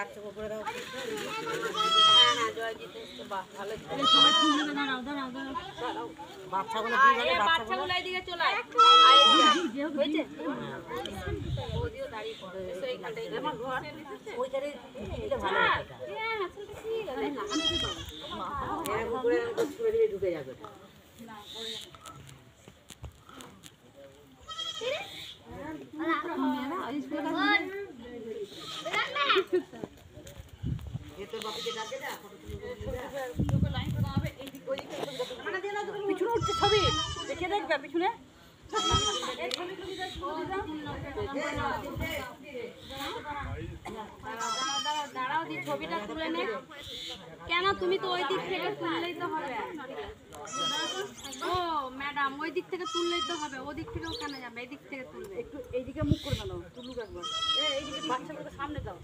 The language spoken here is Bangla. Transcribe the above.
চারচোখো করে দাও। হ্যাঁ হ্যাঁ জয়জিৎ এসছে, বাহ ভালো। সবাই ফুল দেবে, দাঁড়াও। বাচ্চাগুলো কি জানে? বাচ্চাগুলো এইদিকে চলে আয়। হয়েছে? বৌদিও দাঁড়িয়ে পড়ে। এসো এইখানটায়। আমার ঘর ওইখানে দিলে ভালো হয় এটা। এরকম করে ছুঁড়ে দিয়ে ঢুকে যাবে। এ তোর বাপিকে ডাকে না, ফটো তুলে পিছনে উঠছে ছবি, দেখে দেখবে পিছনে। দাঁড়াও দি ছবিটা তুলে নে। কেন তুমি তো ওই দিক থেকে তুললেই তো হবে। ও ম্যাডাম ওই দিক থেকে তুললেই তো হবে, ওদিক থেকেও কেন যাবে, এই দিক থেকে তুলবে। একটু এইদিকে মুখ করে দাও, তুলুক একবার। এইদিকে বাচ্চাগুলোকে সামনে দাও।